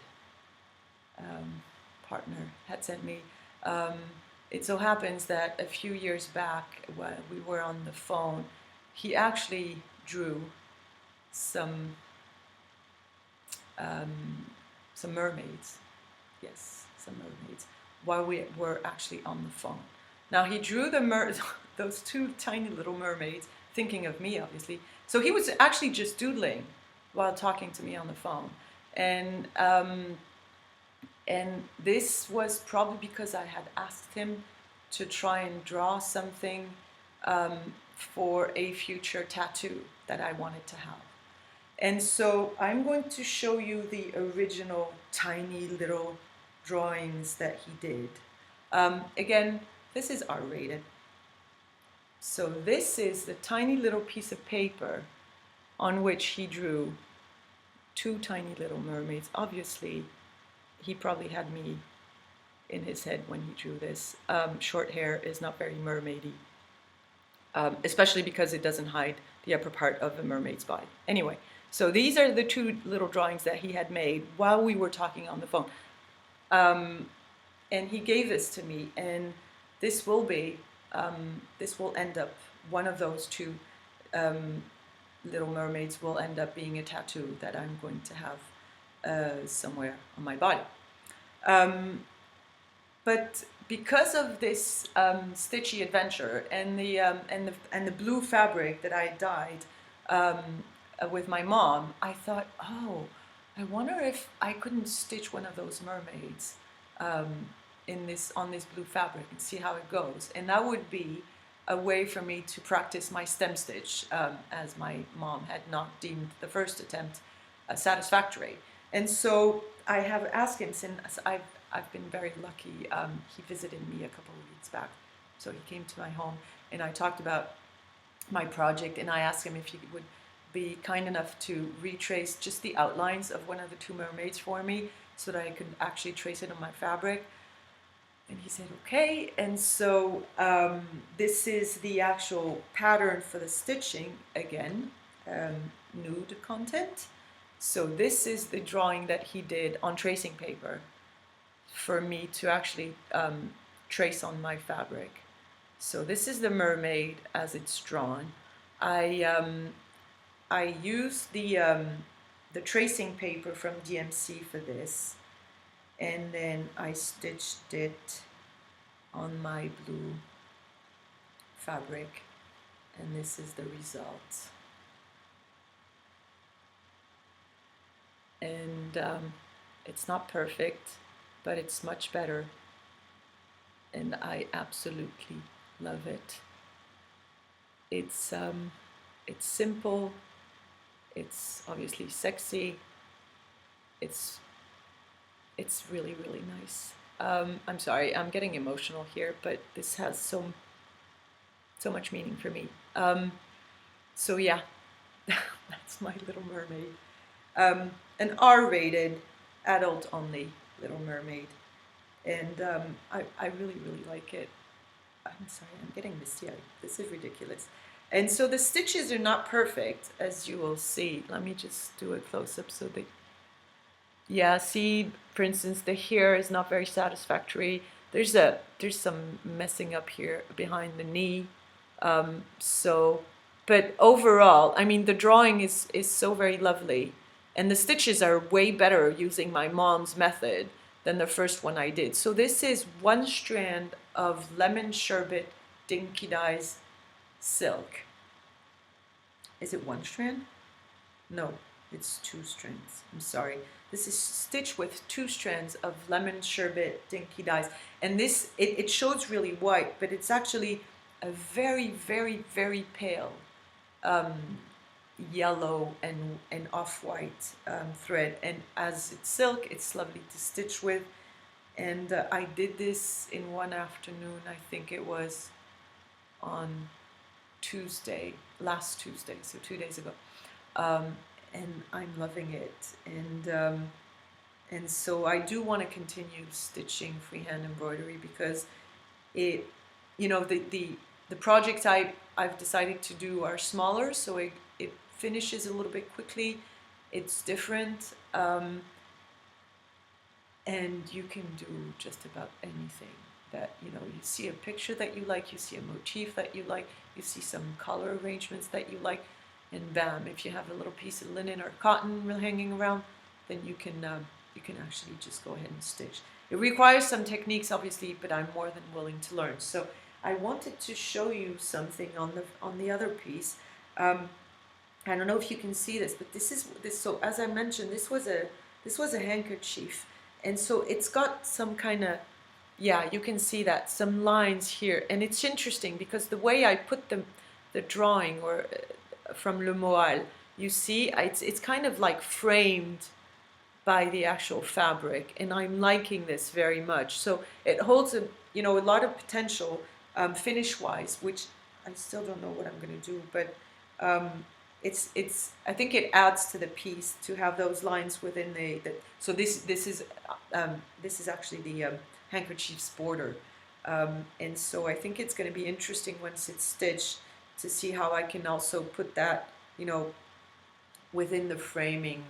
partner had sent me. It so happens that a few years back, when we were on the phone, he actually drew some mermaids. Yes, some mermaids, while we were actually on the phone. Now he drew those 2 tiny little mermaids, thinking of me, obviously. So he was actually just doodling while talking to me on the phone. And this was probably because I had asked him to try and draw something for a future tattoo that I wanted to have. And so I'm going to show you the original tiny little drawings that he did. Again, this is R-rated. So this is the tiny little piece of paper on which he drew 2 tiny little mermaids. Obviously, he probably had me in his head when he drew this. Short hair is not very mermaidy, especially because it doesn't hide the upper part of a mermaid's body. Anyway, so these are the 2 little drawings that he had made while we were talking on the phone. And he gave this to me, and this will end up, one of those 2 little mermaids will end up being a tattoo that I'm going to have somewhere on my body. But because of this stitchy adventure and the blue fabric that I dyed with my mom, I thought, oh, I wonder if I couldn't stitch one of those mermaids on this blue fabric and see how it goes. And that would be a way for me to practice my stem stitch, as my mom had not deemed the first attempt satisfactory. And so I have asked him, since I've been very lucky. He visited me a couple of weeks back. So he came to my home and I talked about my project, and I asked him if he would be kind enough to retrace just the outlines of one of the two mermaids for me so that I could actually trace it on my fabric. And he said, okay. And so this is the actual pattern for the stitching, again, nude content. So this is the drawing that he did on tracing paper for me to actually trace on my fabric. So this is the mermaid as it's drawn. I used the tracing paper from DMC for this, and then I stitched it on my blue fabric, and this is the result. And it's not perfect, but it's much better, and I absolutely love it. It's simple, it's obviously sexy, it's really, really nice. I'm sorry, I'm getting emotional here, but this has so much meaning for me. So yeah, that's my Little Mermaid. An R-rated, adult-only Little Mermaid, and I really, really like it. I'm sorry, I'm getting misty-eyed. This is ridiculous. And so the stitches are not perfect, as you will see. Let me just do a close-up so that, yeah, see, for instance, the hair is not very satisfactory. There's some messing up here behind the knee. But overall, I mean, the drawing is so very lovely. And the stitches are way better using my mom's method than the first one I did. So this is one strand of lemon sherbet dinky dyes silk. Is it one strand? No, it's 2 strands. I'm sorry. This is stitched with 2 strands of lemon sherbet dinky dyes. And this, it shows really white, but it's actually a very, very, very pale yellow and off-white thread, and as it's silk, it's lovely to stitch with. And I did this in one afternoon. I think it was on Tuesday, last Tuesday, so 2 days ago, and I'm loving it. And so I do want to continue stitching freehand embroidery because it, you know, the projects I've decided to do are smaller, so it finishes a little bit quickly. It's different, and you can do just about anything that, you know, you see a picture that you like, you see a motif that you like, you see some color arrangements that you like, and bam, if you have a little piece of linen or cotton hanging around, then you can actually just go ahead and stitch. It requires some techniques, obviously, but I'm more than willing to learn. So I wanted to show you something on the other piece. I don't know if you can see this, but this. So as I mentioned, this was a handkerchief, and so it's got some kind of, yeah, you can see that some lines here, and it's interesting because the way I put the drawing or from Le Moal, you see, it's kind of like framed by the actual fabric, and I'm liking this very much. So it holds a lot of potential finish-wise, which I still don't know what I'm going to do, but I think it adds to the piece to have those lines within so this is actually the handkerchief's border, and so I think it's going to be interesting once it's stitched to see how I can also put that, you know, within the framing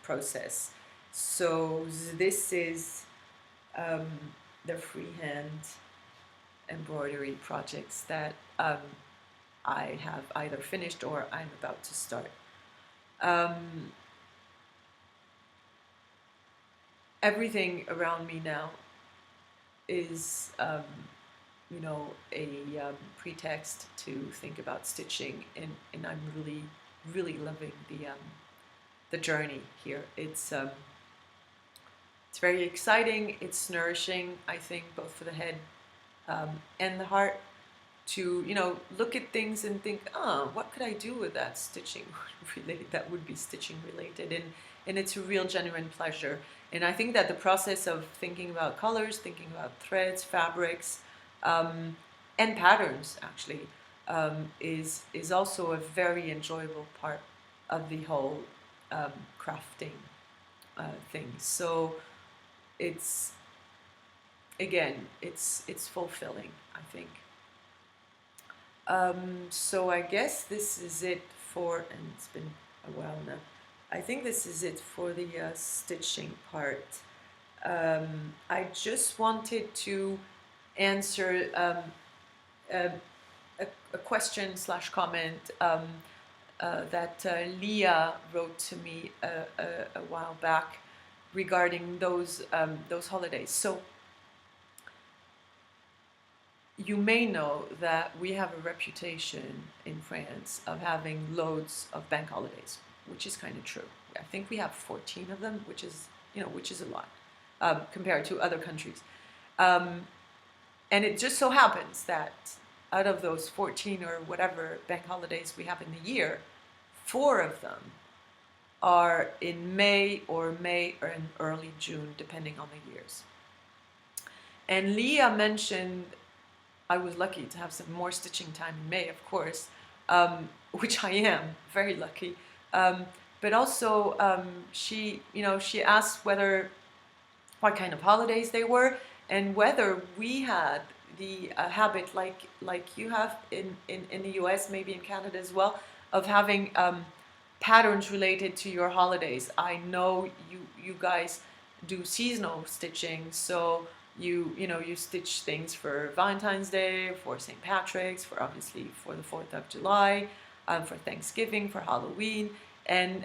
process. So this is the freehand embroidery projects that I have either finished or I'm about to start. everything around me now is, you know, a pretext to think about stitching, and I'm really, really loving the journey here. It's very exciting. It's nourishing, I think, both for the head and the heart, to, you know, look at things and think, oh, what could I do with that stitching related, that would be stitching related, and it's a real genuine pleasure. And I think that the process of thinking about colors, thinking about threads, fabrics, and patterns actually, is also a very enjoyable part of the whole crafting thing. So it's, again, it's fulfilling, I think. So I guess this is it for, and it's been a while now, I think this is it for the stitching part. I just wanted to answer a question / comment that Leah wrote to me a while back regarding those holidays. So you may know that we have a reputation in France of having loads of bank holidays, which is kind of true. I think we have 14 of them, which is, you know, which is a lot compared to other countries. And it just so happens that out of those 14 or whatever bank holidays we have in the year, 4 of them are in May or in early June, depending on the years. And Leah mentioned I was lucky to have some more stitching time in May, of course, which I am very lucky. But also, she asked what kind of holidays they were, and whether we had the habit, like you have in the US, maybe in Canada as well, of having patterns related to your holidays. I know you guys do seasonal stitching, so you stitch things for Valentine's Day, for St. Patrick's, for obviously for the 4th of July, for Thanksgiving, for Halloween, and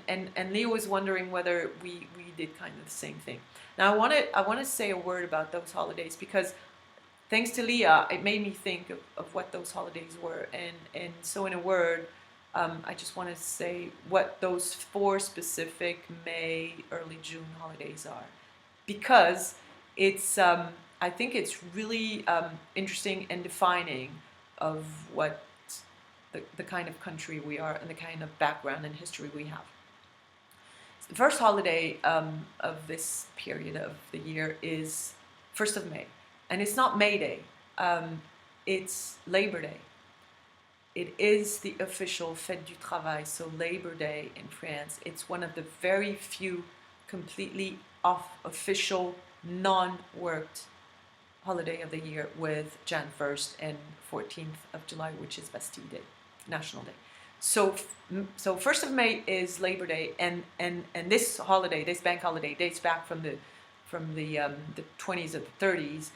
Leah was wondering whether we did kind of the same thing. Now I want to say a word about those holidays, because thanks to Leah, it made me think of what those holidays were, and so in a word, I just want to say what those 4 specific May, early June holidays are, because it's I think it's really interesting and defining of what the kind of country we are and the kind of background and history we have. The first holiday of this period of the year is 1st of May, and it's not May Day, it's Labor Day. It is the official Fête du Travail, so Labor Day in France. It's one of the very few completely official, non-worked holiday of the year, with Jan 1st and 14th of July, which is Bastille Day, National Day. So 1st of May is Labor Day, and this holiday, this bank holiday, dates back from the 20s or the 30s,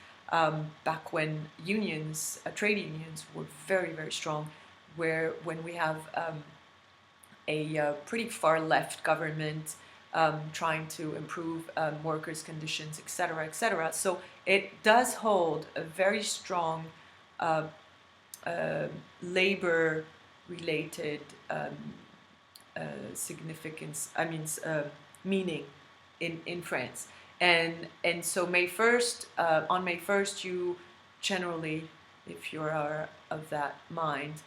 back when unions, trade unions, were very, very strong, when we have a pretty far left government trying to improve workers' conditions, etc., etc. So it does hold a very strong labor-related significance. Meaning in France, and so May 1st. On May 1st, you generally, if you are of that mind,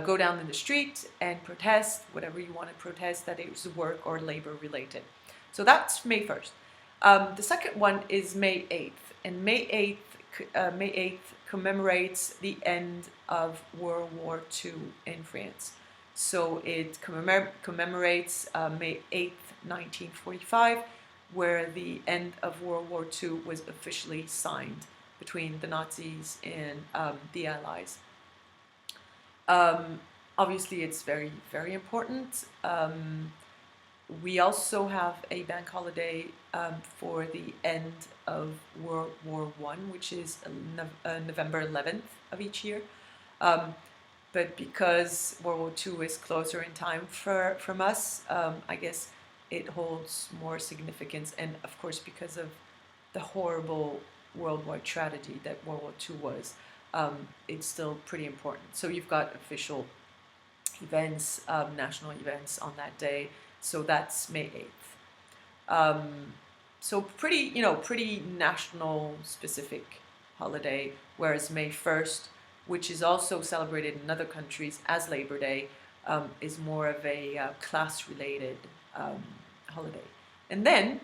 go down in the street and protest whatever you want to protest that is work or labor related. So that's May 1st. The second one is May 8th, and May 8th commemorates the end of World War II in France. So it commemorates May 8th, 1945, where the end of World War II was officially signed between the Nazis and the Allies. Obviously, it's very, very important. We also have a bank holiday for the end of World War I, which is November 11th of each year. But because World War II is closer in time from us, I guess it holds more significance. And of course, because of the horrible worldwide tragedy that World War II was, it's still pretty important. So you've got official events, national events on that day. So that's May 8th. So pretty, pretty national specific holiday, whereas May 1st, which is also celebrated in other countries as Labor Day, is more of a class-related holiday. And then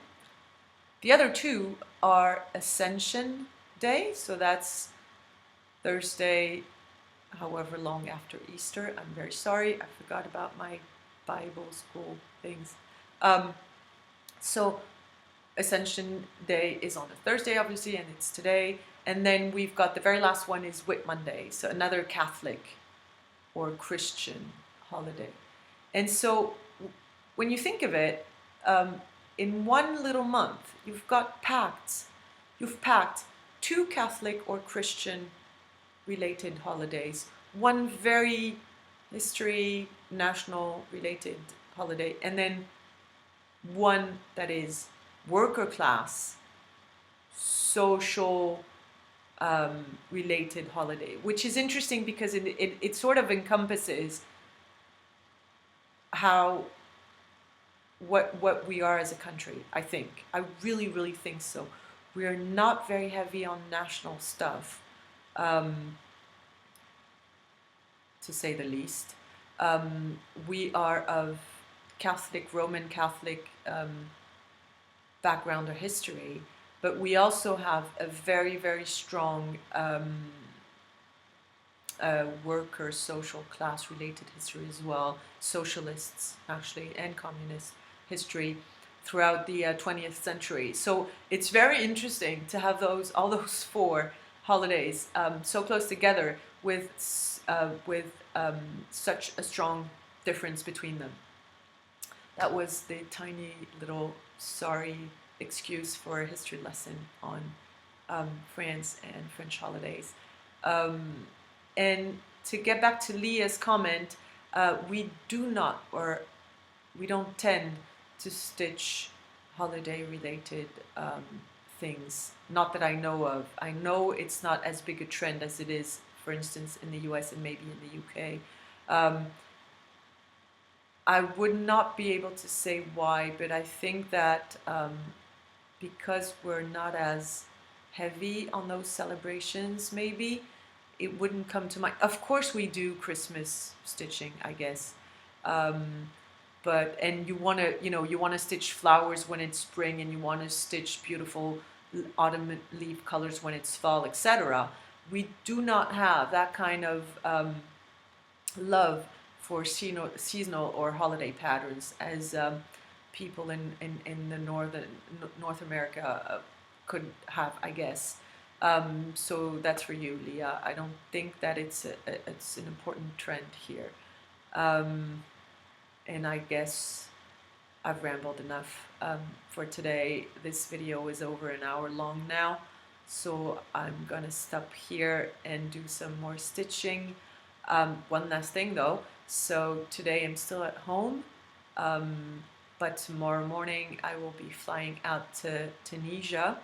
the other two are Ascension Day, so that's Thursday, however long after Easter. I'm very sorry, I forgot about my Bible school things. So Ascension Day is on a Thursday, obviously, and it's today. And then we've got the very last one is Whit Monday, so another Catholic or Christian holiday. And so when you think of it, in one little month, you've packed two Catholic or Christian related holidays, one very history, national related holiday, and then one that is worker class, social related holiday, which is interesting because it sort of encompasses what we are as a country. I think I really think so. We are not very heavy on national stuff, to say the least. We are of Roman Catholic background or history, but we also have a very strong worker social class related history as well, socialists actually, and communist history throughout the 20th century. So it's very interesting to have all those four holidays so close together with such a strong difference between them. That was the tiny little sorry excuse for a history lesson on France and French holidays. And to get back to Leah's comment, we don't tend to stitch holiday-related things. Not that I know of. I know it's not as big a trend as it is, for instance, in the US and maybe in the UK. I would not be able to say why, but I think that because we're not as heavy on those celebrations, maybe it wouldn't come to mind. Of course we do Christmas stitching, I guess, and you want to stitch flowers when it's spring, and you want to stitch beautiful autumn leaf colors when it's fall, etc. We do not have that kind of love for seasonal or holiday patterns as people in the North America could have, I guess. So that's for you, Leah. I don't think that it's an important trend here. And I guess I've rambled enough for today. This video is over an hour long now, so I'm gonna stop here and do some more stitching. One last thing though, so today I'm still at home, but tomorrow morning I will be flying out to Tunisia.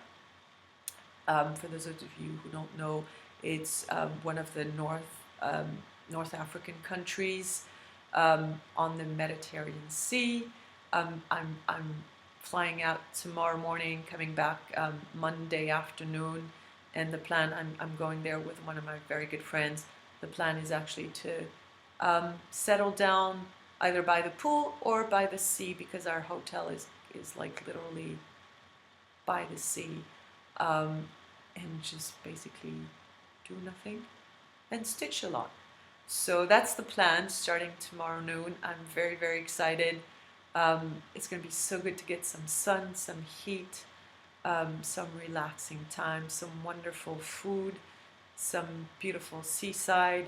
For those of you who don't know, it's one of the North African countries on the Mediterranean Sea. I'm flying out tomorrow morning, coming back Monday afternoon, and the plan, I'm going there with one of my very good friends. The plan is actually to settle down either by the pool or by the sea, because our hotel is like literally by the sea, and just basically do nothing and stitch a lot. So that's the plan, starting tomorrow noon. I'm very excited. It's going to be so good to get some sun, some heat, some relaxing time, some wonderful food, some beautiful seaside.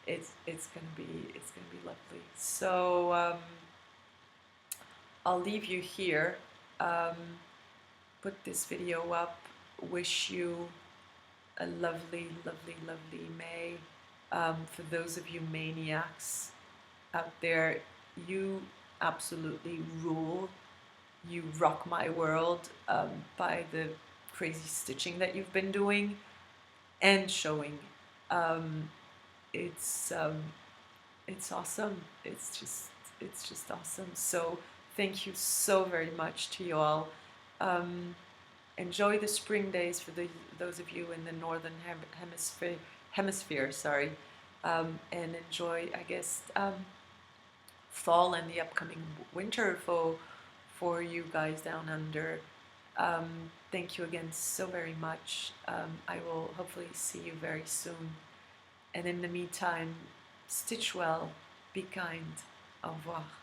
It's going to be lovely. So I'll leave you here. Put this video up. Wish you a lovely May. For those of you maniacs out there, you absolutely rule. you rock my world by the crazy stitching that you've been doing and showing. Um, it's awesome. It's just awesome. So thank you so very much to you all. Enjoy the spring days for those of you in the northern hemisphere. Sorry, and enjoy, I guess, fall and the upcoming winter for you guys down under. Thank you again so very much. I will hopefully see you very soon. And in the meantime, stitch well, be kind, au revoir.